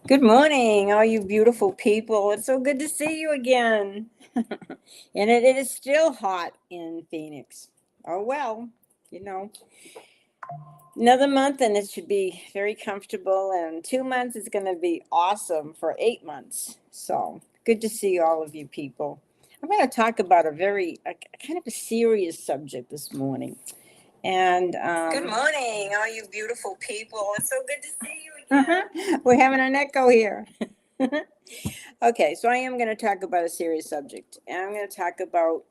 Good morning, all you beautiful people. It's so good to see you again. And it is still hot in Phoenix. Oh, well, you know, another month and it should be very comfortable. And 2 months is going to be awesome for 8 months. So good to see all of you people. I'm going to talk about a kind of a serious subject this morning. And Good morning, all you beautiful people. It's so good to see you again. We're having an echo here. Okay, so I am going to talk about a serious subject. And I'm going to talk about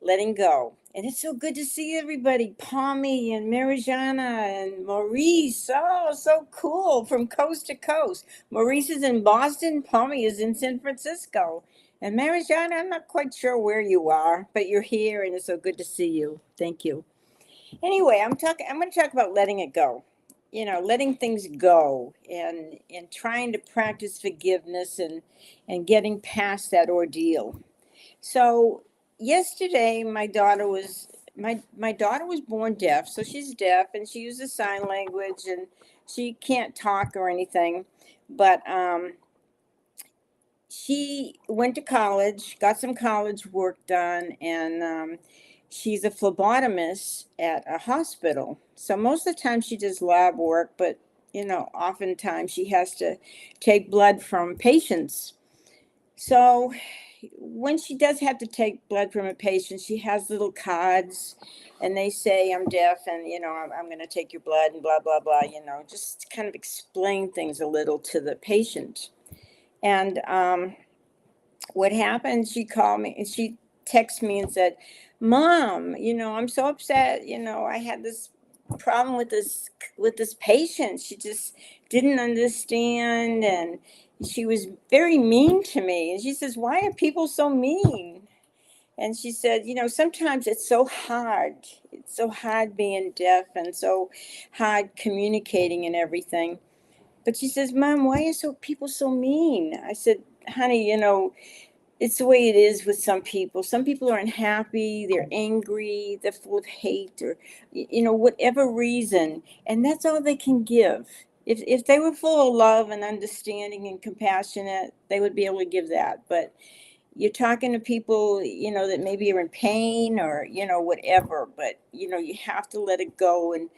letting go. And it's so good to see everybody. Palmy and Marijana and Maurice. Oh, so cool from coast to coast. Maurice is in Boston. Palmy is in San Francisco. And Marijana, I'm not quite sure where you are, but you're here and it's so good to see you. Thank you. Anyway, I'm going to talk about letting it go. Letting things go and trying to practice forgiveness and getting past that ordeal. So yesterday, my daughter was born deaf, so she's deaf and she uses sign language and she can't talk or anything, but she went to college, got some college work done, and she's a phlebotomist at a hospital. So most of the time she does lab work, but oftentimes she has to take blood from patients. So when she does have to take blood from a patient, she has little cards and they say, I'm deaf and, I'm going to take your blood and blah, blah, blah, just kind of explain things a little to the patient. And what happened, she called me and she texted me and said, Mom, I'm so upset. I had this problem with this patient. She just didn't understand and she was very mean to me. And she says, why are people so mean? And she said, sometimes it's so hard. It's so hard being deaf and so hard communicating and everything. But she says, Mom, why are people so mean? I said, honey, it's the way it is with some people. Some people are unhappy, they're angry, they're full of hate, or whatever reason, and that's all they can give. If they were full of love and understanding and compassionate, they would be able to give that. But you're talking to people, that maybe are in pain or whatever. But you have to let it go, and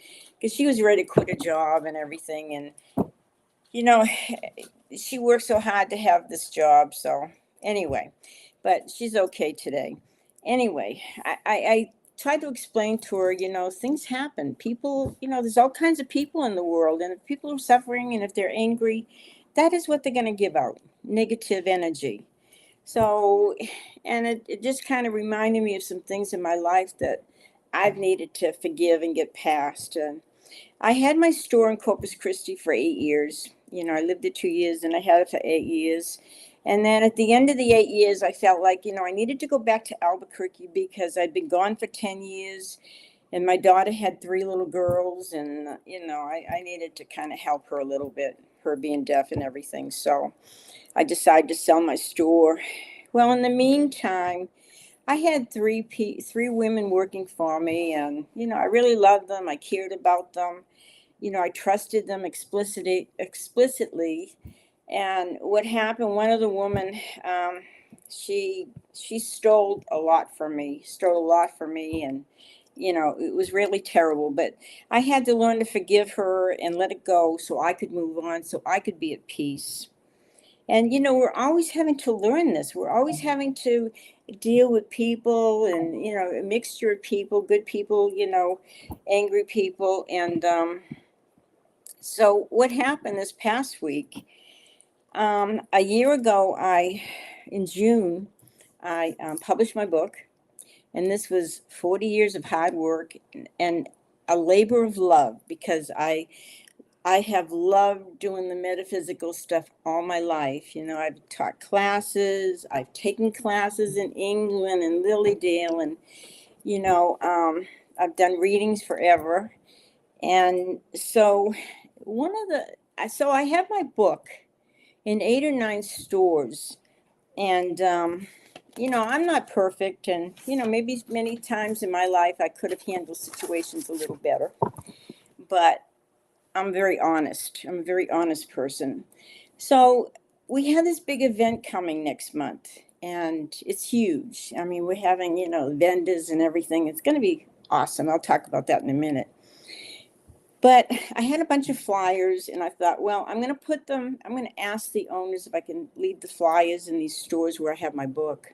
because she was ready to quit a job and everything, and you know, she worked so hard to have this job. So anyway, but she's okay today. Anyway, I tried to explain to her, things happen. People, there's all kinds of people in the world. And if people are suffering and if they're angry, that is what they're going to give out, negative energy. So, and it just kind of reminded me of some things in my life that I've needed to forgive and get past. And I had my store in Corpus Christi for 8 years. I lived there 2 years and I had it for 8 years. And then at the end of the 8 years, I felt like, I needed to go back to Albuquerque because I'd been gone for 10 years and my daughter had three little girls. And, I needed to kind of help her a little bit, her being deaf and everything. So I decided to sell my store. Well, in the meantime, I had three women working for me, and I really loved them. I cared about them. I trusted them explicitly. And what happened? One of the women, she stole a lot from me. And it was really terrible. But I had to learn to forgive her and let it go, so I could move on, so I could be at peace. And we're always having to learn this. We're always having to deal with people and a mixture of people, good people, angry people. And so what happened this past week, a year ago, in June, I published my book. And this was 40 years of hard work and a labor of love, because I have loved doing the metaphysical stuff all my life. I've taught classes, I've taken classes in England and Lilydale, and, I've done readings forever. And so so I have my book in 8 or 9 stores. And, I'm not perfect. And, maybe many times in my life I could have handled situations a little better. But I'm very honest. I'm a very honest person. So we have this big event coming next month, and it's huge. I mean, we're having, vendors and everything. It's going to be awesome. I'll talk about that in a minute. But I had a bunch of flyers, and I thought, well, I'm going to ask the owners if I can leave the flyers in these stores where I have my book.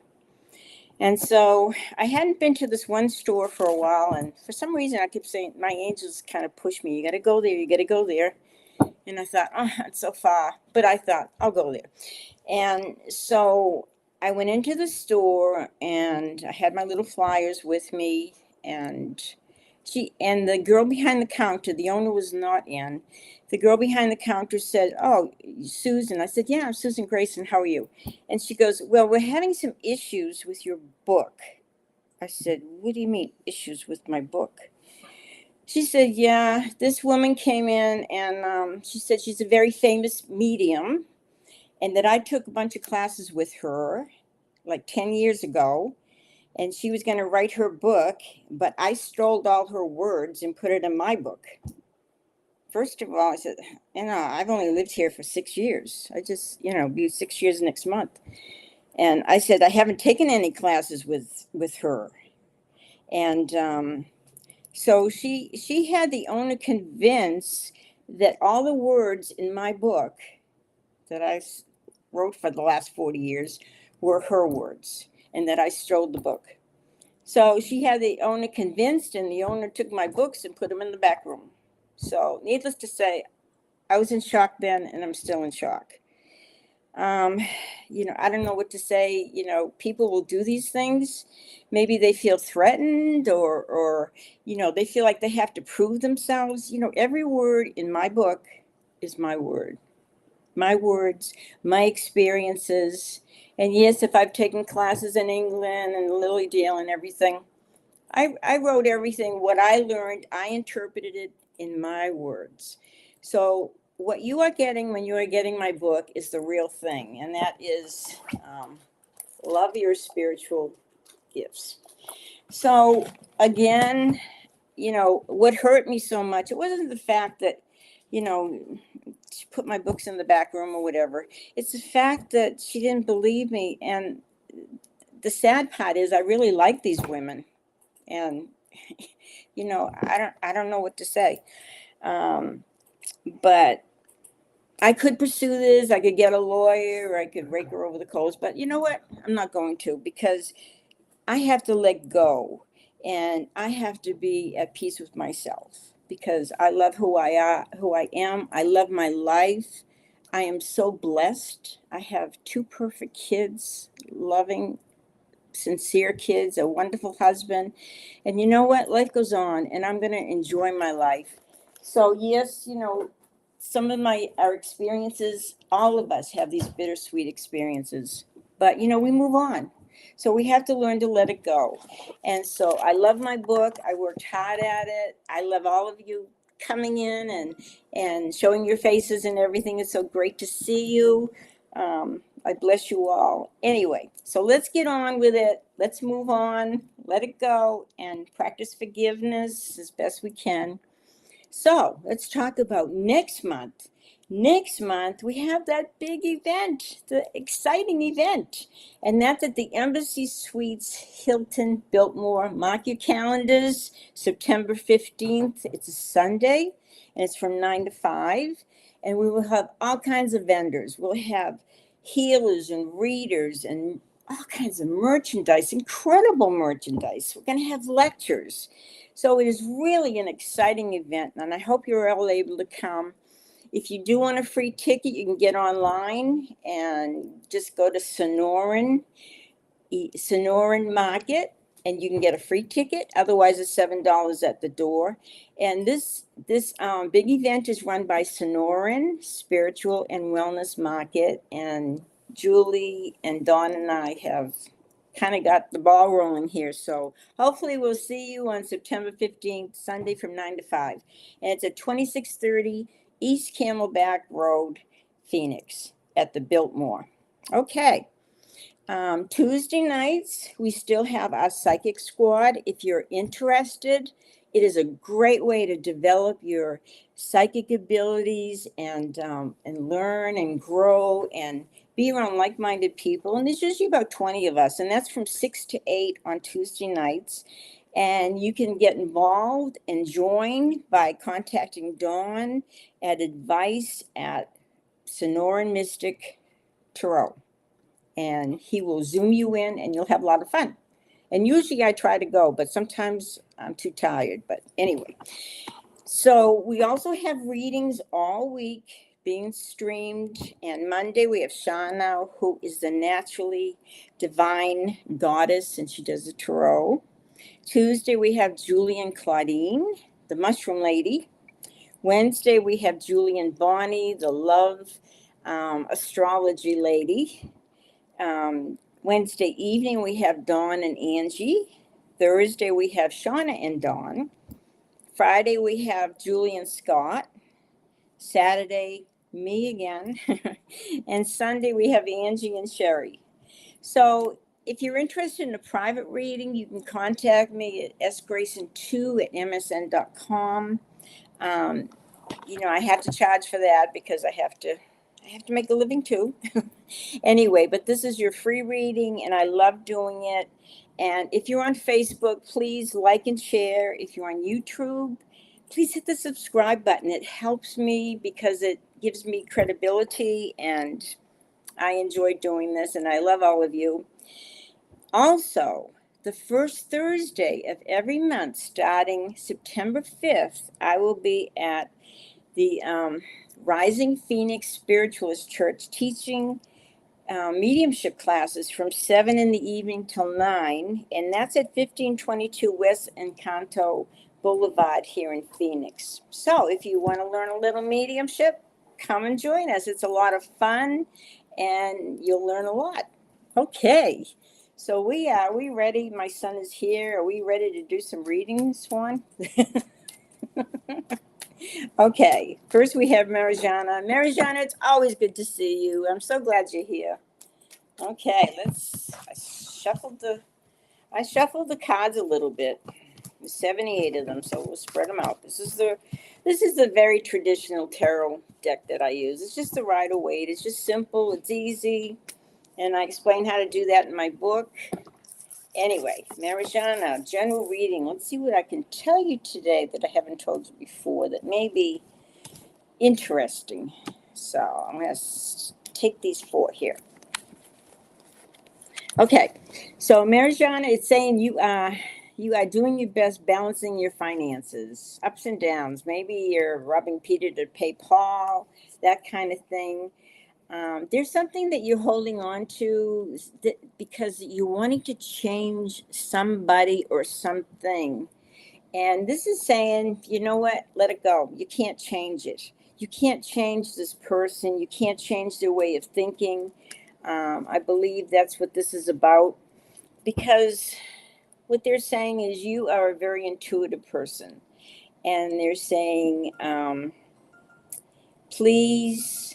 And so I hadn't been to this one store for a while, and for some reason I kept saying, my angels kind of pushed me, you got to go there, you got to go there. And I thought, oh, it's so far. But I thought, I'll go there. And so I went into the store, and I had my little flyers with me, and the girl behind the counter, the owner was not in. The girl behind the counter said, "Oh, Susan." I said, "Yeah, I'm Susan Grayson. How are you?" And she goes, "Well, we're having some issues with your book." I said, "What do you mean, issues with my book?" She said, "Yeah, this woman came in, and she said she's a very famous medium, and that I took a bunch of classes with her like 10 years ago, and she was going to write her book, but I stole all her words and put it in my book." First of all, I said, I've only lived here for 6 years. I just, be 6 years next month. And I said, I haven't taken any classes with her. And so she had the owner convinced that all the words in my book that I wrote for the last 40 years were her words, and that I stole the book. So she had the owner convinced, and the owner took my books and put them in the back room. So needless to say, I was in shock then, and I'm still in shock. I don't know what to say. People will do these things. Maybe they feel threatened, or they feel like they have to prove themselves. Every word in my book is my word, my words, my experiences. And yes, if I've taken classes in England and Lilydale and everything, I wrote everything. What I learned, I interpreted it in my words. So what you are getting when you are getting my book is the real thing, and that is love your spiritual gifts. So again, what hurt me so much, it wasn't the fact that, she put my books in the back room or whatever. It's the fact that she didn't believe me. And the sad part is I really like these women. And, I don't know what to say. But I could pursue this. I could get a lawyer, or I could rake her over the coals. But you know what? I'm not going to, because I have to let go, and I have to be at peace with myself, because I love who I am. I love my life. I am so blessed. I have two perfect kids, loving, sincere kids, a wonderful husband. And you know what? Life goes on, and I'm going to enjoy my life. So, yes, some of our experiences, all of us have these bittersweet experiences, but, we move on. So we have to learn to let it go. And so I love my book. I worked hard at it. I love all of you coming in and showing your faces and everything. It's so great to see you. I bless you all. Anyway, so let's get on with it. Let's move on, let it go, and practice forgiveness as best we can. So let's talk about next month. Next month, we have that big event, the exciting event, and that's at the Embassy Suites Hilton Biltmore. Mark your calendars, September 15th. It's a Sunday, and it's from 9 to 5. And we will have all kinds of vendors. We'll have healers and readers and all kinds of merchandise, incredible merchandise. We're going to have lectures. So it is really an exciting event, and I hope you're all able to come. If you do want a free ticket, you can get online and just go to Sonoran Market, and you can get a free ticket. Otherwise, it's $7 at the door. And this big event is run by Sonoran Spiritual and Wellness Market, and Julie and Dawn and I have kind of got the ball rolling here. So hopefully we'll see you on September 15th, Sunday from 9 to 5. And it's at 2630 East Camelback Road, Phoenix, at the Biltmore. Okay. Tuesday nights, we still have our psychic squad. If you're interested, it is a great way to develop your psychic abilities and learn and grow and be around like-minded people. And there's usually about 20 of us, and that's from 6 to 8 on Tuesday nights. And you can get involved and join by contacting Dawn at advice at Sonoran Mystic Tarot, and he will zoom you in and you'll have a lot of fun. And usually I try to go, but sometimes I'm too tired. But anyway, so we also have readings all week being streamed. And Monday we have Shauna, who is the naturally divine goddess, and she does the tarot. Tuesday we have Julie and Claudine, the mushroom lady. Wednesday we have Julie and Bonnie, the love astrology lady. Wednesday evening, we have Dawn and Angie. Thursday, we have Shauna and Dawn. Friday, we have Julie and Scott. Saturday, me again. And Sunday, we have Angie and Sherry. So if you're interested in a private reading, you can contact me at sgrayson2@msn.com. I have to charge for that because I have to make a living too. Anyway, but this is your free reading, and I love doing it. And if you're on Facebook, please like and share. If you're on YouTube, please hit the subscribe button. It helps me because it gives me credibility, and I enjoy doing this, and I love all of you. Also, the first Thursday of every month, starting September 5th, I will be at the Rising Phoenix Spiritualist Church teaching mediumship classes from 7 in the evening till 9, and that's at 1522 West Encanto Boulevard here in Phoenix. So if you want to learn a little mediumship, come and join us. It's a lot of fun, and you'll learn a lot. Okay, so we ready? My son is here. Are we ready to do some readings, Swan? Okay, first we have Marijana. Marijana, it's always good to see you. I'm so glad you're here. Okay, I shuffled the cards a little bit. There's 78 of them, so we'll spread them out. This is the very traditional tarot deck that I use. It's just the Rider-Waite. It's just simple, it's easy, and I explain how to do that in my book. Anyway, Marijana, general reading. Let's see what I can tell you today that I haven't told you before that may be interesting. So I'm going to take these 4 here. Okay, so Marijana, it's saying you are doing your best balancing your finances, ups and downs. Maybe you're robbing Peter to pay Paul, that kind of thing. There's something that you're holding on to because you're wanting to change somebody or something. And this is saying, you know what, let it go. You can't change it. You can't change this person. You can't change their way of thinking. I believe that's what this is about, because what they're saying is you are a very intuitive person. And they're saying, please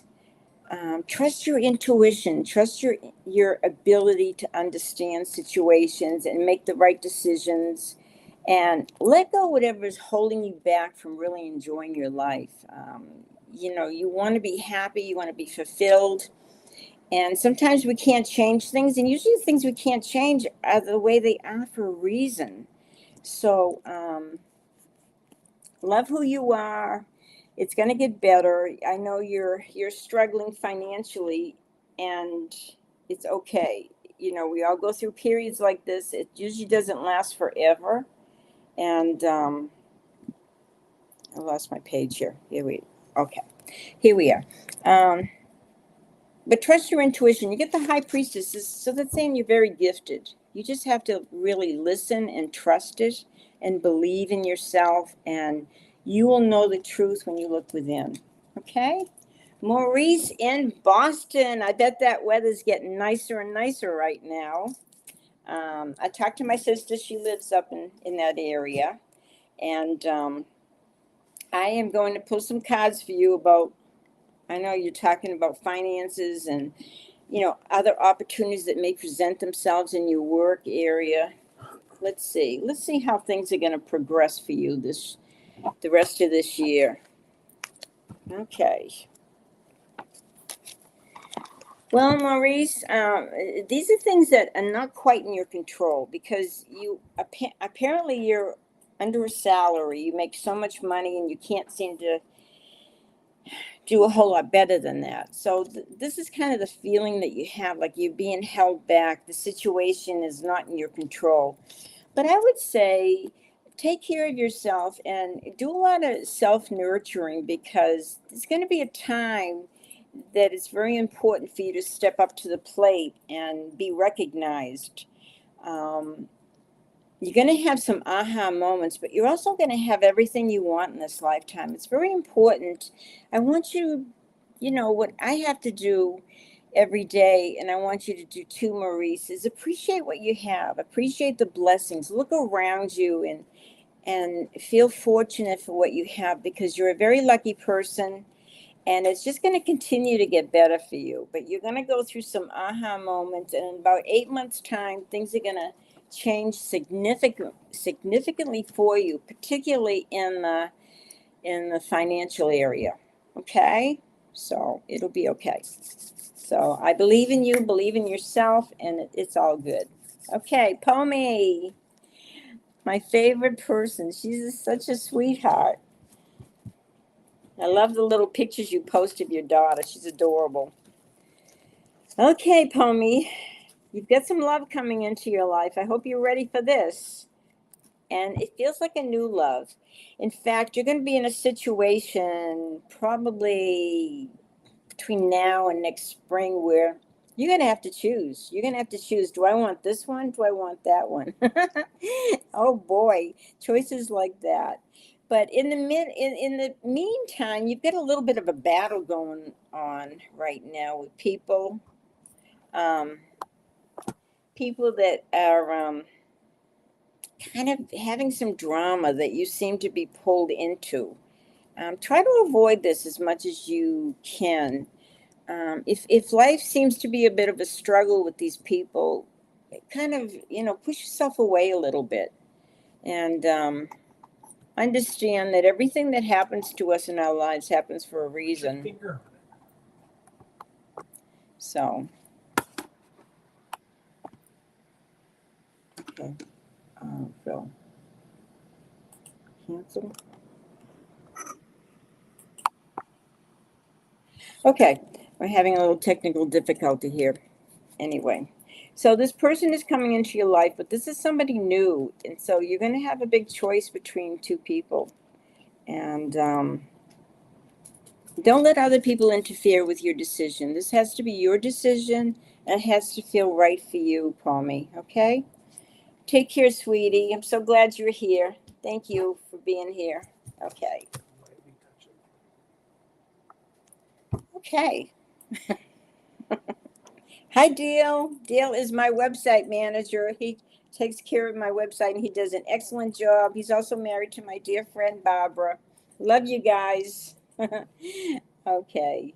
trust your intuition, trust your ability to understand situations and make the right decisions, and let go whatever is holding you back from really enjoying your life. You want to be happy, you want to be fulfilled, and sometimes we can't change things, and usually the things we can't change are the way they are for a reason. So love who you are. It's going to get better. I know you're struggling financially, and it's okay. We all go through periods like this. It usually doesn't last forever. And I lost my page here. Here we are. But trust your intuition. You get the High Priestess, so that's saying you're very gifted. You just have to really listen and trust it and believe in yourself, and you will know the truth when you look within. Okay? Maurice in Boston. I bet that weather's getting nicer and nicer right now. I talked to my sister. She lives up in that area. And I am going to pull some cards for you about, I know you're talking about finances and other opportunities that may present themselves in your work area. Let's see how things are going to progress for you the rest of this year. Okay. Well, Maurice, these are things that are not quite in your control because apparently you're under a salary. You make so much money and you can't seem to do a whole lot better than that. So this is kind of the feeling that you have, like you're being held back. The situation is not in your control. But I would say take care of yourself and do a lot of self-nurturing because there's going to be a time that it's very important for you to step up to the plate and be recognized. Um, you're going to have some aha moments, but you're also going to have everything you want in this lifetime. It's very important. I want you, what I have to do every day, and I want you to do too, Maurice, is appreciate what you have, appreciate the blessings, look around you and feel fortunate for what you have because you're a very lucky person. And it's just going to continue to get better for you. But you're going to go through some aha moments. And in about 8 months' time, things are going to change significantly for you, particularly in the financial area. Okay? So it'll be okay. So I believe in you, believe in yourself, and it's all good. Okay, Pommy, my favorite person. She's such a sweetheart. I love the little pictures you post of your daughter. She's adorable. Okay, Pommy, you've got some love coming into your life. I hope you're ready for this. And it feels like a new love. In fact, you're going to be in a situation probably between now and next spring where you're going to have to choose. You're going to have to choose. Do I want this one? Do I want that one? Oh boy, choices like that. But in the meantime, you've got a little bit of a battle going on right now with um, people that are kind of having some drama that you seem to be pulled into. Try to avoid this as much as you can. If life seems to be a bit of a struggle with these people, kind of, push yourself away a little bit and understand that everything that happens to us in our lives happens for a reason. So, okay, Phil, cancel. Okay, we're having a little technical difficulty here. Anyway, so this person is coming into your life, but this is somebody new, and so you're going to have a big choice between two people, and don't let other people interfere with your decision. This has to be your decision, and it has to feel right for you, Pommy. Okay? Take care, sweetie. I'm so glad you're here. Thank you for being here. Okay. Okay. Hi, Dale. Dale is my website manager. He takes care of my website and he does an excellent job. He's also married to my dear friend, Barbara. Love you guys. Okay.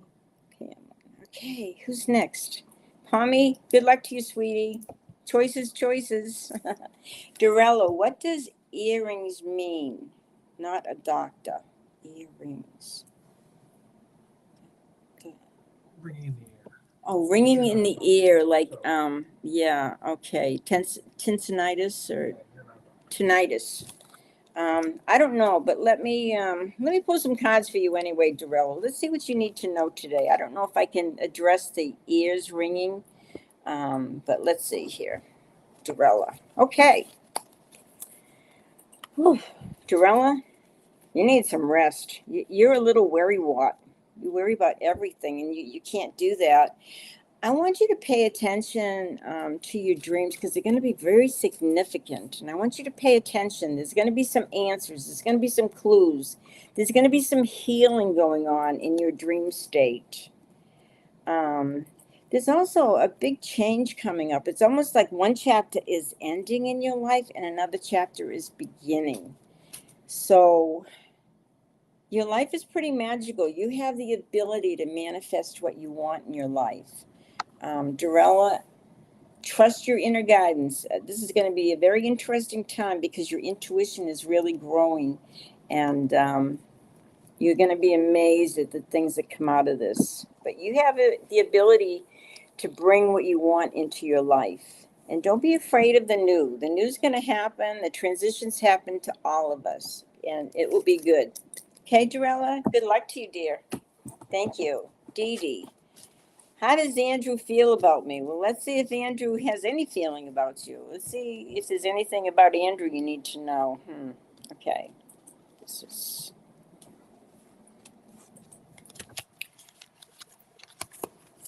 Okay, who's next? Pommy, good luck to you, sweetie. Choices. Dorella, what does earrings mean? Not a doctor. Earrings. Ringing in the air. Oh, ringing in the ear, like, yeah, okay. Tinnitus or tinnitus. I don't know, but let me pull some cards for you anyway, Dorella. Let's see what you need to know today. I don't know if I can address the ears ringing, but let's see here. Dorella. Okay. Whew. Dorella, you need some rest. You're a little worrywart. You worry about everything, and you can't do that. I want you to pay attention to your dreams because they're going to be very significant. And I want you to pay attention. There's going to be some answers. There's going to be some clues. There's going to be some healing going on in your dream state. There's also a big change coming up. It's almost like one chapter is ending in your life and another chapter is beginning. So your life is pretty magical. You have the ability to manifest what you want in your life. Dorella, trust your inner guidance. This is going to be a very interesting time because your intuition is really growing, and you're going to be amazed at the things that come out of this. But you have the ability to bring what you want into your life. And don't be afraid of the new. The new's going to happen. The transitions happen to all of us, and it will be good. Okay, Dorella? Good luck to you, dear. Thank you. Dee Dee. How does Andrew feel about me? Well, let's see if Andrew has any feeling about you. Let's see if there's anything about Andrew you need to know. Okay. This is...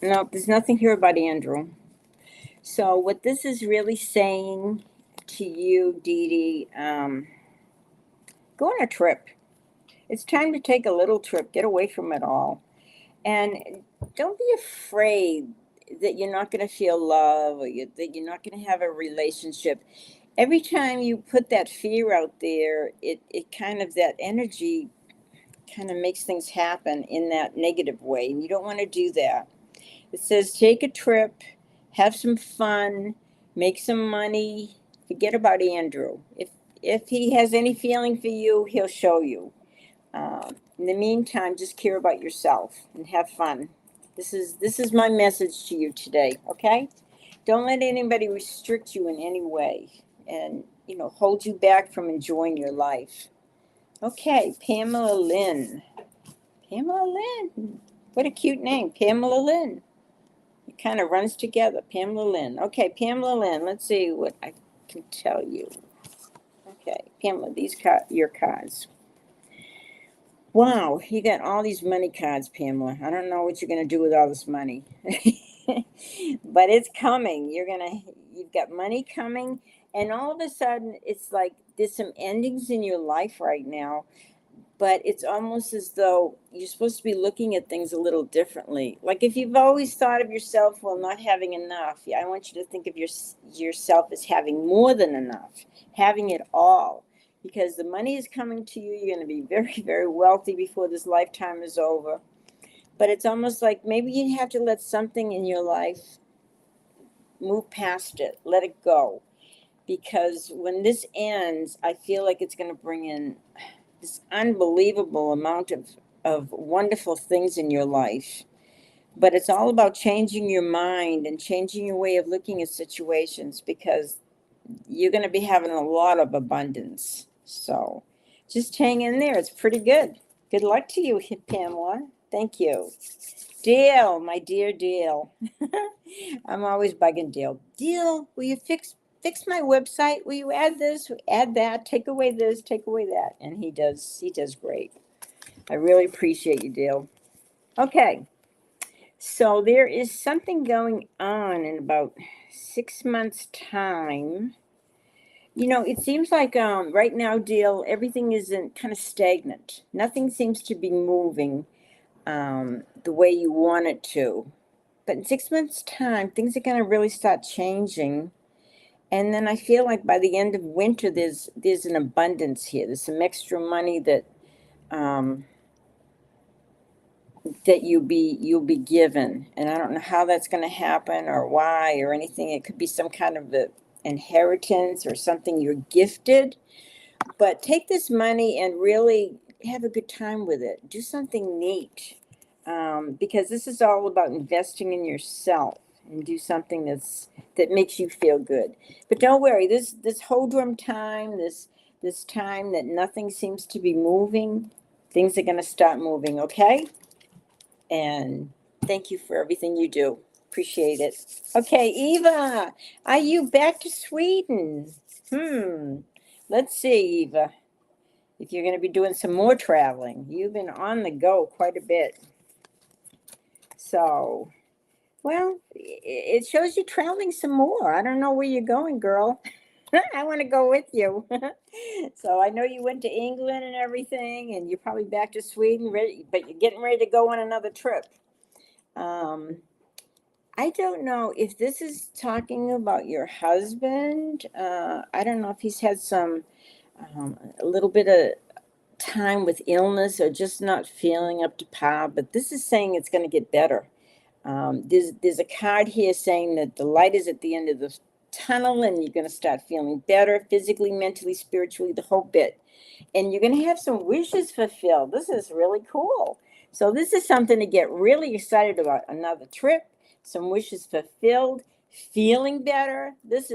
No, there's nothing here about Andrew. So what this is really saying to you, Dee Dee, go on a trip. It's time to take a little trip. Get away from it all. And don't be afraid that you're not going to feel love or that you're not going to have a relationship. Every time you put that fear out there, it kind of, that energy kind of makes things happen in that negative way. And you don't want to do that. It says take a trip, have some fun, make some money. Forget about Andrew. If he has any feeling for you, he'll show you. In the meantime, just care about yourself and have fun. This is my message to you today. Okay, don't let anybody restrict you in any way, and hold you back from enjoying your life. Okay, Pamela Lynn. Pamela Lynn. What a cute name, Pamela Lynn. It kind of runs together, Pamela Lynn. Okay, Pamela Lynn. Let's see what I can tell you. Okay, Pamela, these your cards. Wow, you got all these money cards, Pamela. I don't know what you're going to do with all this money. But it's coming. You've got money coming, and all of a sudden it's like there's some endings in your life right now, but it's almost as though you're supposed to be looking at things a little differently. Like if you've always thought of yourself, well, not having enough, I want you to think of yourself as having more than enough, having it all. Because the money is coming to you. You're going to be very, very wealthy before this lifetime is over. But it's almost like maybe you have to let something in your life move past it, let it go. Because when this ends, I feel like it's going to bring in this unbelievable amount of wonderful things in your life. But it's all about changing your mind and changing your way of looking at situations, because you're going to be having a lot of abundance. So just hang in there. It's pretty good. Good luck to you, Pamela. Thank you. Dale, my dear Dale. I'm always bugging Dale. Dale, will you fix my website? Will you add this, add that, take away this, take away that? And he does great. I really appreciate you, Dale. Okay. So there is something going on in about 6 months' time. It seems like right now, Dale, everything is kind of stagnant. Nothing seems to be moving the way you want it to. But in 6 months' time, things are going to really start changing. And then I feel like by the end of winter, there's an abundance here. There's some extra money that you'll be given. And I don't know how that's going to happen or why or anything. It could be some kind of a inheritance or something you're gifted. But take this money and really have a good time with it. Do something neat, because this is all about investing in yourself, and do something that makes you feel good. But don't worry, this Hodrum time, this time that nothing seems to be moving, things are going to start moving. Okay, and thank you for everything you do. Appreciate it. Okay, Eva, are you back to Sweden? Let's see, Eva, if you're going to be doing some more traveling. You've been on the go quite a bit. So, well, it shows you traveling some more. I don't know where you're going, girl. I want to go with you. So I know you went to England and everything, and you're probably back to Sweden, but you're getting ready to go on another trip. I don't know if this is talking about your husband. I don't know if he's had a little bit of time with illness or just not feeling up to par, but this is saying it's going to get better. There's a card here saying that the light is at the end of the tunnel and you're going to start feeling better physically, mentally, spiritually, the whole bit. And you're going to have some wishes fulfilled. This is really cool. So this is something to get really excited about. Another trip, some wishes fulfilled, feeling better. This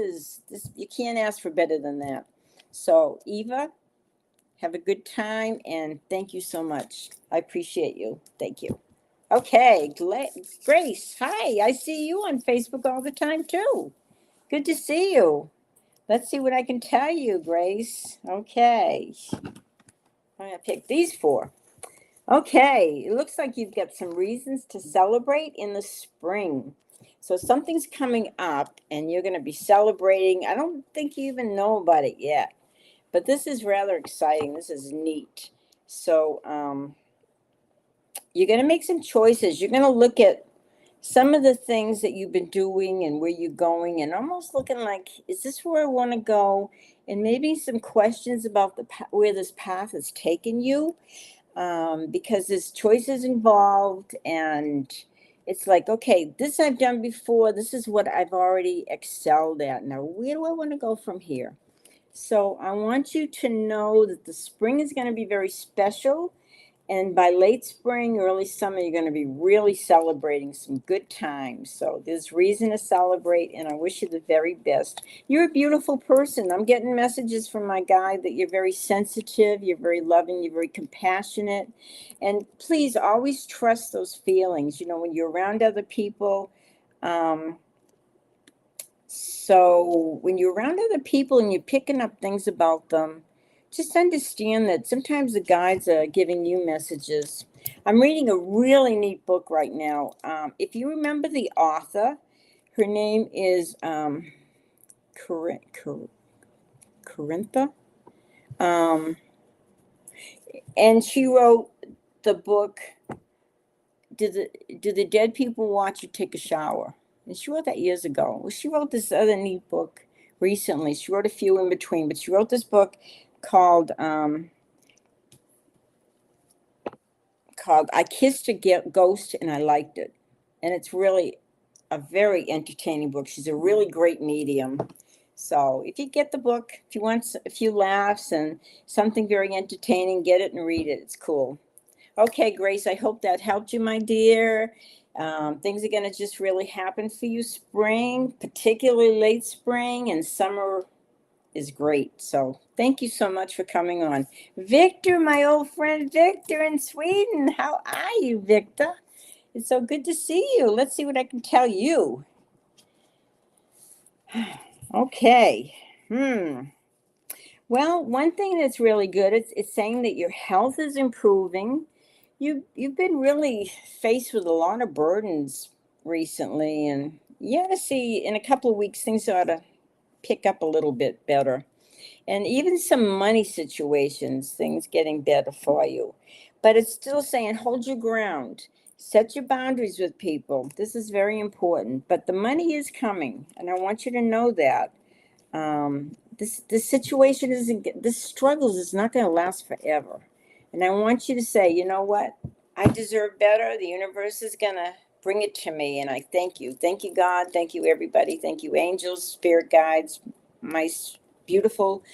you can't ask for better than that. So Eva, have a good time and thank you so much. I appreciate you. Thank you. Okay, Grace, hi. I see you on Facebook all the time too. Good to see you. Let's see what I can tell you, Grace. Okay. I'm going to pick these four. Okay, it looks like you've got some reasons to celebrate in the spring. So something's coming up and you're going to be celebrating. I don't think you even know about it yet, but this is rather exciting. This is neat. So you're going to make some choices. You're going to look at some of the things that you've been doing and where you're going and almost looking like, is this where I want to go? And maybe some questions about where this path has taken you, because there's choices involved and it's like, okay, this I've done before. This is what I've already excelled at. Now, where do I want to go from here? So I want you to know that the spring is going to be very special. And by late spring, early summer, you're going to be really celebrating some good times. So there's reason to celebrate, and I wish you the very best. You're a beautiful person. I'm getting messages from my guide that you're very sensitive, you're very loving, you're very compassionate. And please always trust those feelings. You know, when you're around other people, so when you're around other people and you're picking up things about them, just understand that sometimes the guides are giving you messages. I'm reading a really neat book right now. If you remember the author, her name is Corintha. And she wrote the book, Do the Dead People Watch You Take a Shower? And she wrote that years ago. Well, she wrote this other neat book recently. She wrote a few in between, but she wrote this book called I Kissed a Ghost and I Liked It. And it's really a very entertaining book. She's a really great medium. So if you get the book, if you want a few laughs and something very entertaining, get it and read it. It's cool. Okay, Grace, I hope that helped you, my dear. Things are going to just really happen for you spring, particularly late spring, and summer is great. So thank you so much for coming on. Victor, my old friend Victor in Sweden. How are you, Victor? It's so good to see you. Let's see what I can tell you. Okay. Well, one thing that's really good, it's saying that your health is improving. You've been really faced with a lot of burdens recently, and you ought to see in a couple of weeks things ought to pick up a little bit better. And even some money situations, things getting better for you. But it's still saying hold your ground. Set your boundaries with people. This is very important. But the money is coming, and I want you to know that. This situation isn't, this struggles is not going to last forever. And I want you to say, you know what? I deserve better. The universe is going to bring it to me. And I thank you. Thank you, God. Thank you, everybody. Thank you, angels, spirit guides, my beautiful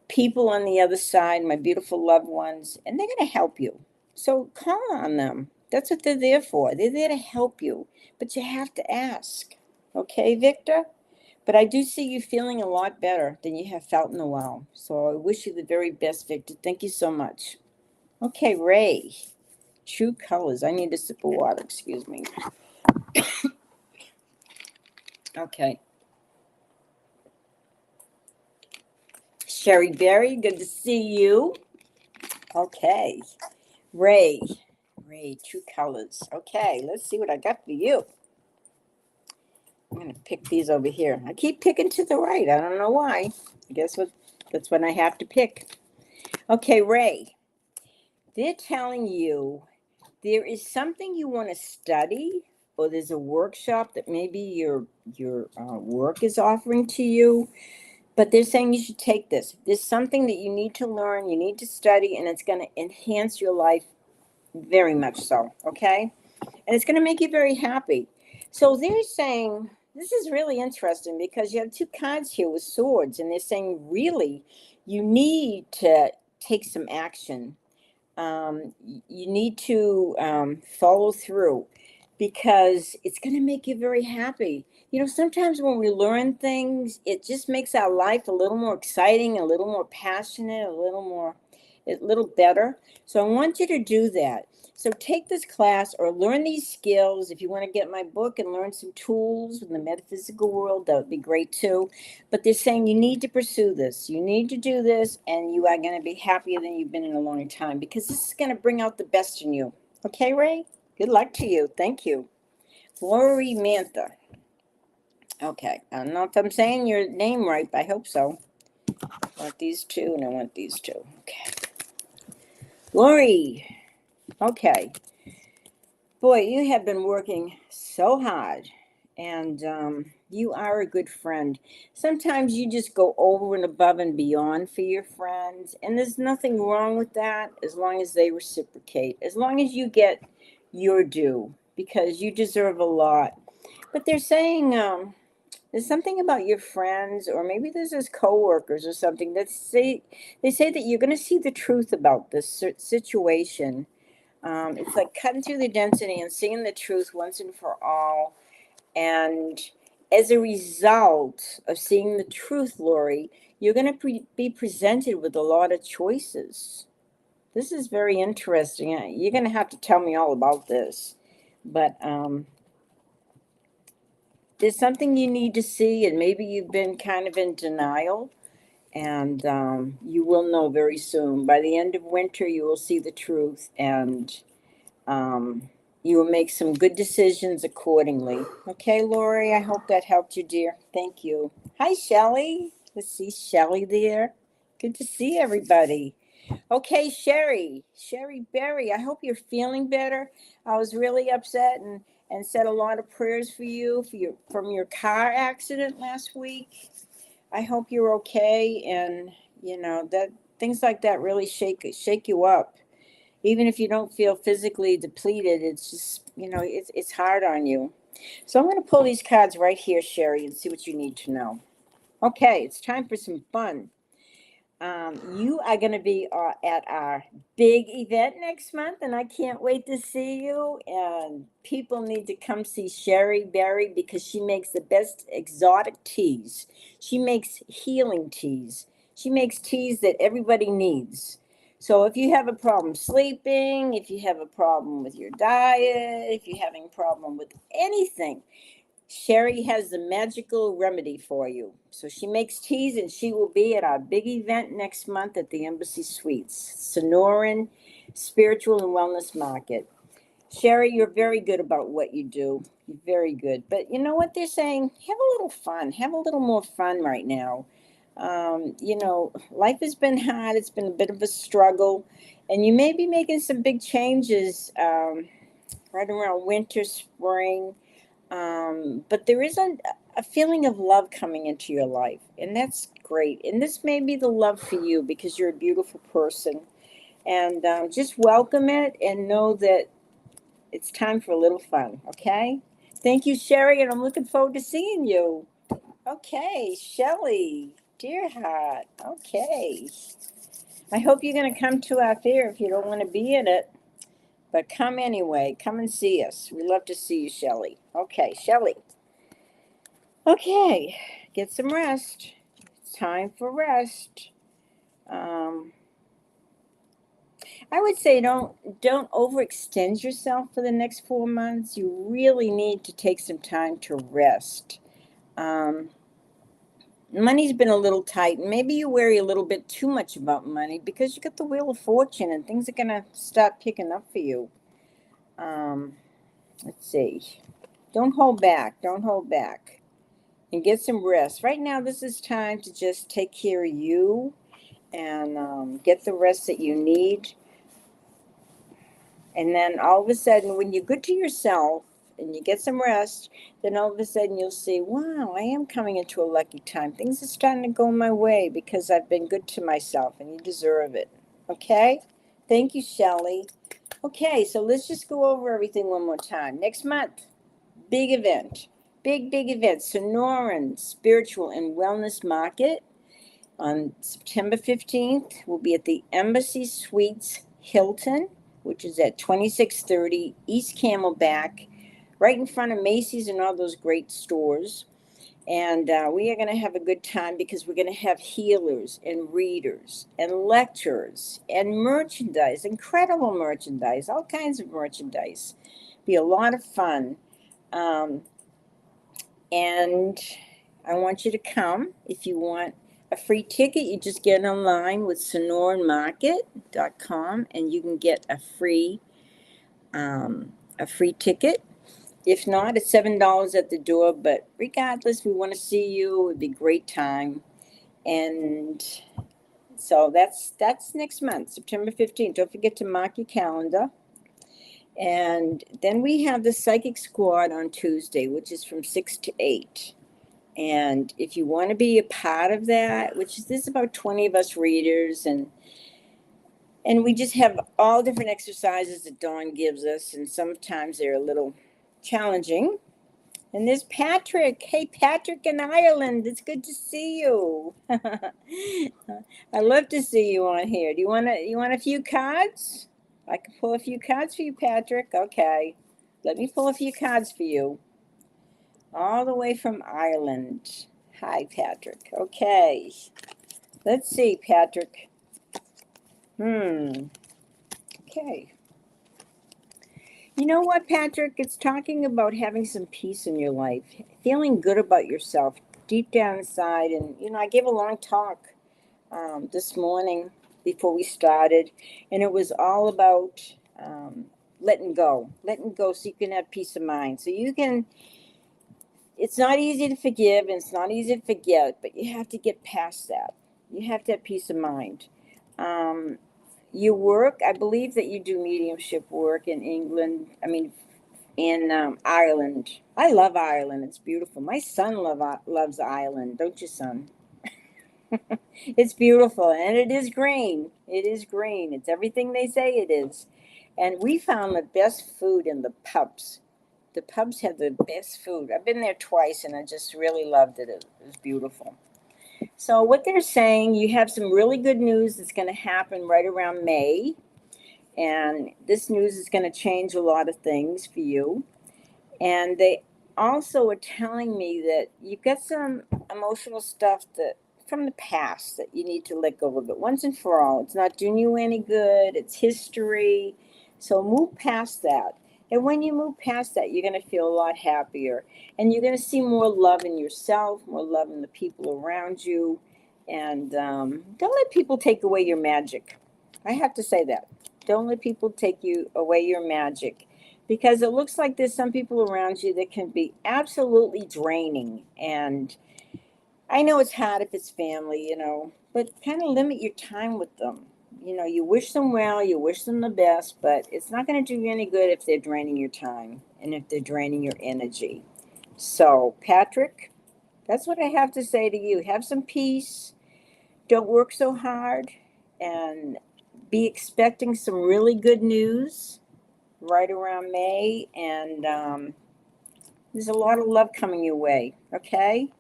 people on the other side, my beautiful loved ones. And they're going to help you. So call on them. That's what they're there for. They're there to help you. But you have to ask. Okay, Victor? But I do see you feeling a lot better than you have felt in a while. So I wish you the very best, Victor. Thank you so much. Okay, Ray. True colors. I need a sip of water. Excuse me. Okay. Sherry Berry, good to see you. Okay. Ray. True colors. Okay, let's see what I got for you. I'm going to pick these over here. I keep picking to the right. I don't know why. I guess that's when I have to pick. Okay, Ray. They're telling you there is something you want to study, or there's a workshop that maybe your work is offering to you, but they're saying you should take this. There's something that you need to learn, you need to study, and it's going to enhance your life very much so, okay? and it's going to make you very happy. So they're saying this is really interesting because you have two cards here with swords, and they're saying really you need to take some action. You need to follow through because it's going to make you very happy. You know, sometimes when we learn things, it just makes our life a little more exciting, a little more passionate, a little better. So I want you to do that. So take this class or learn these skills. If you want to get my book and learn some tools in the metaphysical world, that would be great too. But they're saying you need to pursue this. You need to do this, and you are going to be happier than you've been in a long time because this is going to bring out the best in you. Okay, Ray? Good luck to you. Thank you. Lori Mantha. Okay, I don't know if I'm saying your name right, but I hope so. I want these two, and I want these two. Okay. Lori. Okay. Boy, you have been working so hard, and you are a good friend. Sometimes you just go over and above and beyond for your friends, and there's nothing wrong with that as long as they reciprocate, as long as you get your due, because you deserve a lot. But they're saying there's something about your friends, or maybe there's his coworkers or something that they say that you're going to see the truth about this situation. It's like cutting through the density and seeing the truth once and for all. And as a result of seeing the truth, Lori, you're going to be presented with a lot of choices. This is very interesting. You're going to have to tell me all about this. But there's something you need to see, and maybe you've been kind of in denial. And you will know very soon. By the end of winter, you will see the truth, and um, you will make some good decisions accordingly. Okay, Lori, I hope that helped you, dear. Thank you. Hi, Shelley. Let's see Shelley there. Good to see everybody. Okay, Sherry Berry, I hope you're feeling better. I was really upset and said a lot of prayers for you from your car accident last week. I hope you're okay, and you know that things like that really shake you up. Even if you don't feel physically depleted, it's just it's hard on you. So I'm going to pull these cards right here, Sherry, and see what you need to know. Okay, it's time for some fun. You are going to be at our big event next month, and I can't wait to see you. And people need to come see Sherry Berry because she makes the best exotic teas. She makes healing teas. She makes teas that everybody needs. So if you have a problem sleeping, if you have a problem with your diet, if you're having a problem with anything, Sherry has the magical remedy for you. So she makes teas, and she will be at our big event next month at the Embassy Suites, Sonoran Spiritual and Wellness Market. Sherry, you're very good about what you do. You're very good. But you know what they're saying? Have a little fun. Have a little more fun right now. Life has been hard. It's been a bit of a struggle. And you may be making some big changes right around winter, spring, but there is a feeling of love coming into your life, and that's great. And this may be the love for you because you're a beautiful person. And just welcome it and know that it's time for a little fun, okay? Thank you, Sherry, and I'm looking forward to seeing you. Okay, Shelley, dear heart, okay. I hope you're going to come to our fair if you don't want to be in it. But come anyway. Come and see us. We love to see you, Shelley. Okay, Shelley. Okay, get some rest. It's time for rest. Um, I would say don't overextend yourself for the next 4 months. You really need to take some time to rest. Um, Money's been a little tight, and maybe you worry a little bit too much about money because you got the Wheel of Fortune, and things are gonna start picking up for you. Um, let's see. Don't hold back. Don't hold back. And get some rest. Right now, this is time to just take care of you and get the rest that you need. And then all of a sudden, when you're good to yourself and you get some rest, then all of a sudden you'll see, wow, I am coming into a lucky time. Things are starting to go my way because I've been good to myself, and you deserve it. Okay? Thank you, Shelley. Okay, so let's just go over everything one more time. Next month, big event. Big event. Sonoran Spiritual and Wellness Market on September 15th. We'll be at the Embassy Suites Hilton, which is at 2630 East Camelback, right in front of Macy's and all those great stores. And we are going to have a good time because we're going to have healers and readers and lecturers and merchandise, incredible merchandise, all kinds of merchandise. Be a lot of fun. Um, and I want you to come. If you want a free ticket, you just get online with sonoranmarket.com and you can get a free ticket. If not, it's $7 at the door. But regardless, we want to see you. It would be a great time. And so that's next month, September 15th. Don't forget to mark your calendar. And then we have the Psychic Squad on Tuesday, which is from 6 to 8. And if you want to be a part of that, which is there's about 20 of us readers, and we just have all different exercises that Dawn gives us, and sometimes they're a little challenging. And there's Patrick. Hey, Patrick in Ireland. It's good to see you. I love to see you on here. Do you want a few cards? I can pull a few cards for you, Patrick. Okay. Let me pull a few cards for you. All the way from Ireland. Hi, Patrick. Okay. Let's see, Patrick. Okay. You know what, Patrick? It's talking about having some peace in your life, feeling good about yourself deep down inside. And, I gave a long talk this morning before we started, and it was all about letting go so you can have peace of mind. So you can, it's not easy to forgive and it's not easy to forget, but you have to get past that. You have to have peace of mind. You work, I believe that you do mediumship work in England. I mean, in Ireland. I love Ireland. It's beautiful. My son loves Ireland. Don't you, son? It's beautiful, and it is green. It is green. It's everything they say it is. And we found the best food in the pubs. The pubs have the best food. I've been there twice, and I just really loved it. It was beautiful. So what they're saying, you have some really good news that's going to happen right around May. And this news is going to change a lot of things for you. And they also are telling me that you've got some emotional stuff that from the past that you need to let go of it once and for all. It's not doing you any good. It's history. So move past that. And when you move past that, you're going to feel a lot happier. And you're going to see more love in yourself, more love in the people around you. And don't let people take away your magic. I have to say that. Don't let people take away your magic, because it looks like there's some people around you that can be absolutely draining. And I know it's hard if it's family, but kind of limit your time with them. You wish them well, you wish them the best, but it's not going to do you any good if they're draining your time and if they're draining your energy. So, Patrick, that's what I have to say to you. Have some peace. Don't work so hard, and be expecting some really good news right around May. And there's a lot of love coming your way, okay?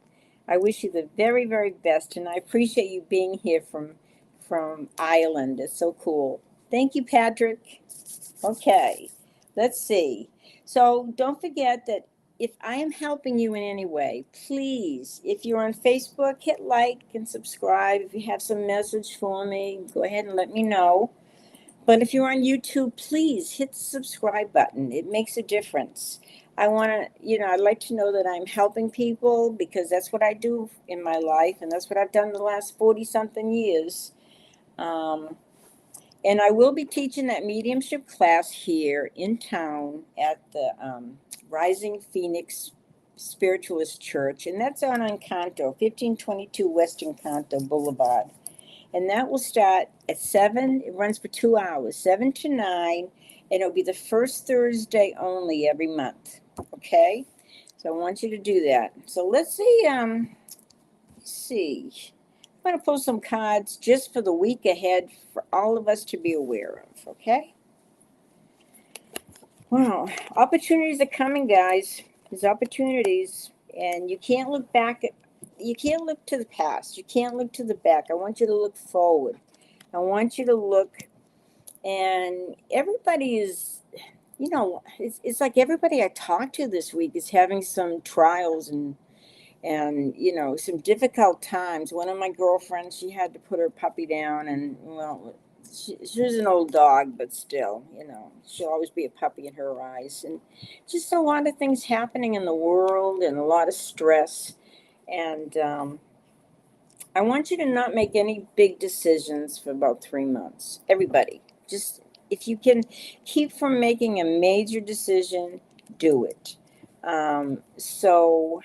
I wish you the very, very best, and I appreciate you being here from Ireland. It's so cool. Thank you, Patrick. Okay, let's see. So don't forget that if I am helping you in any way, please, if you're on Facebook, hit like and subscribe. If you have some message for me, go ahead and let me know. But if you're on YouTube, please hit the subscribe button. It makes a difference. I want to, I'd like to know that I'm helping people, because that's what I do in my life, and that's what I've done the last 40 something years. And I will be teaching that mediumship class here in town at the Rising Phoenix Spiritualist Church, and that's on Encanto, 1522 West Encanto Boulevard. And that will start at 7. It runs for 2 hours, 7 to 9. And it'll be the first Thursday only every month. Okay? So I want you to do that. So let's see. I'm going to pull some cards just for the week ahead for all of us to be aware of. Okay? Wow, opportunities are coming, guys. There's opportunities, and you can't look back. You can't look to the past. You can't look to the back. I want you to look forward. I want you to look, and everybody is, it's like everybody I talked to this week is having some trials and some difficult times. One of my girlfriends, she had to put her puppy down, and well, she was an old dog, but still, she'll always be a puppy in her eyes. And just a lot of things happening in the world, and a lot of stress. And I want you to not make any big decisions for about 3 months. Everybody, just if you can keep from making a major decision, do it. So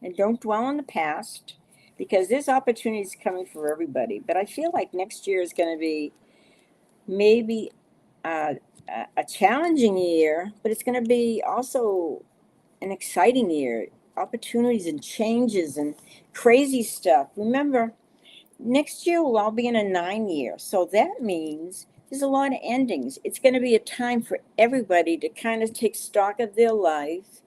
and don't dwell on the past, because there's opportunities coming for everybody. But I feel like next year is going to be maybe uh, a challenging year, but it's going to be also an exciting year. Opportunities and changes and crazy stuff. Remember, next year will all be in a 9 year. So that means there's a lot of endings. It's going to be a time for everybody to kind of take stock of their life,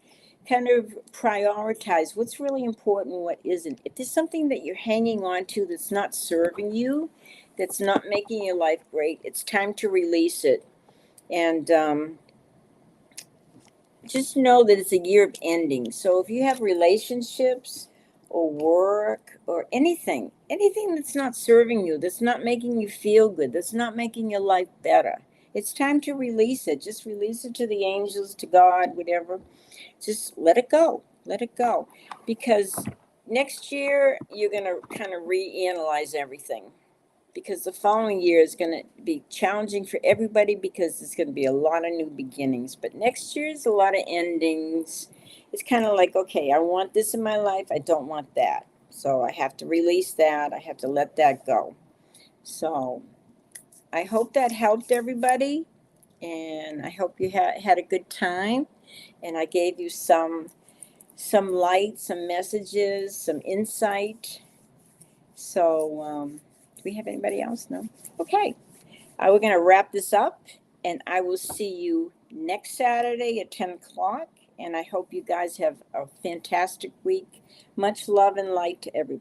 kind of prioritize what's really important and what isn't. If there's something that you're hanging on to that's not serving you, that's not making your life great, it's time to release it. And just know that it's a year of ending. So if you have relationships or work or anything that's not serving you, that's not making you feel good, that's not making your life better, it's time to release it. Just release it to the angels, to God, whatever. Just let it go. Let it go. Because next year you're going to kind of reanalyze everything, because the following year is going to be challenging for everybody, because there's going to be a lot of new beginnings. But next year is a lot of endings. It's kind of like, okay, I want this in my life. I don't want that. So I have to release that. I have to let that go. So I hope that helped everybody. And I hope you had a good time. And I gave you some light, some messages, some insight. So, do we have anybody else? No? Okay. We're going to wrap this up, and I will see you next Saturday at 10 o'clock. And I hope you guys have a fantastic week. Much love and light to everybody.